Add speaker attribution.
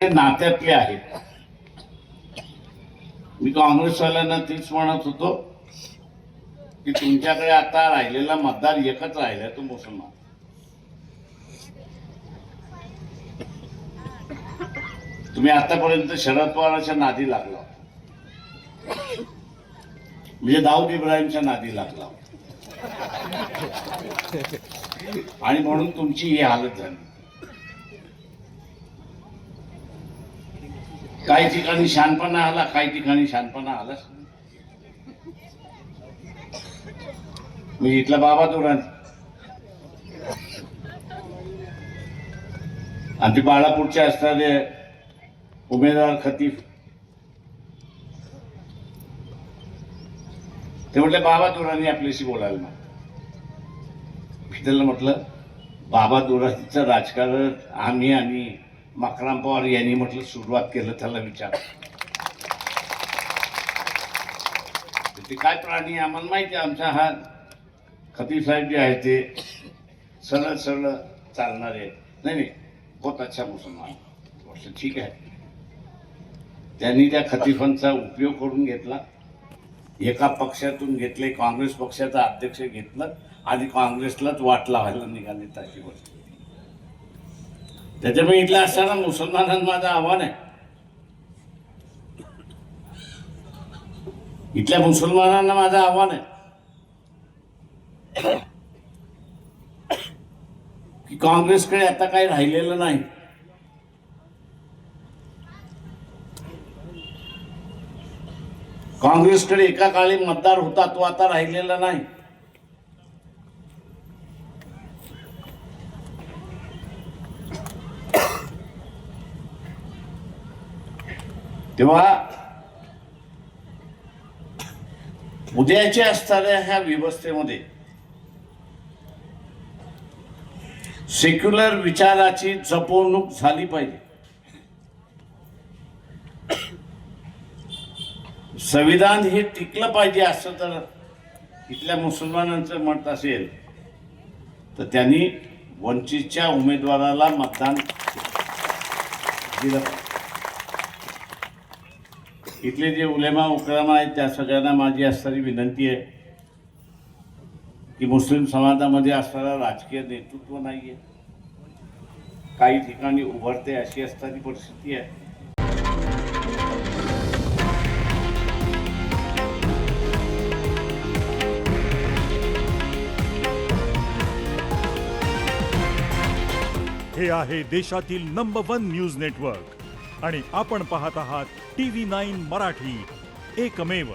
Speaker 1: ते नात्यातले आहेत. मी काँग्रेसवाल्यांना तीच म्हणत होतो की तुमच्याकडे आता राहिलेला मतदार एकच राहिला, तो मुसलमान. तुम्ही आतापर्यंत शरद पवारांच्या नादी लागला, म्हणजे दाऊद इब्राहिमच्या नादी लागला, आणि म्हणून तुमची ही हालत झाली. काही ठिकाणी शहाणपणा आला, काही ठिकाणी शहाणपणा आलाच नाही. मी इथला बाबा दुरान आणि ते बाळापूरचे असणारे उमेदवार खतीफ, ते म्हटले बाबा दुरानी आपल्याशी बोलायला ना. मी त्याला म्हटलं बाबा दुरानीचं राजकारण आम्ही आणि मकराम पवार यांनी म्हटलं सुरुवात केलं, त्याला विचार. ते काय प्राणी आम्हाला माहिती आहे. आमचा हा खतीब साहेब जे आहे ते सरळ सरळ चालणारे. नाही, बहुत अच्छा मुसलमान. म्हटलं ठीक आहे. त्यांनी त्या खतिफांचा उपयोग करून घेतला, एका पक्षातून घेतले, काँग्रेस पक्षाचा अध्यक्ष घेतलं आणि काँग्रेसलाच वाट लावायला निघाले. त्याची गोष्ट त्याच्यामुळे इथल्या असताना मुसलमानांना माझं आव्हान आहे, इथल्या मुसलमानांना माझं आव्हान आहे की काँग्रेसकडे आता काही राहिलेलं नाही. काँग्रेसकडे एका काळी मतदार होता, तो आता राहिलेला नाही. तेव्हा उद्याच्या असणाऱ्या ह्या व्यवस्थेमध्ये सेक्युलर विचाराची जपवणूक झाली पाहिजे. संविधान हे टिकलं पाहिजे असं जर इथल्या मुसलमानांचं मत असेल तर त्यांनी वंचितच्या उमेदवाराला मतदान दिलं पाहिजे. इथले जे उलेमा उकरामा आहेत त्या सगळ्यांना माझी असणारी विनंती आहे की मुस्लिम समाजामध्ये असणारा राजकीय नेतृत्व नाहीये, काही ठिकाणी उभरते अशी असणारी परिस्थिती आहे.
Speaker 2: हे आहे देशातील नंबर 1 न्यूज नेटवर्क आणि आपण पाहत आहात TV9 मराठी, एकमेव.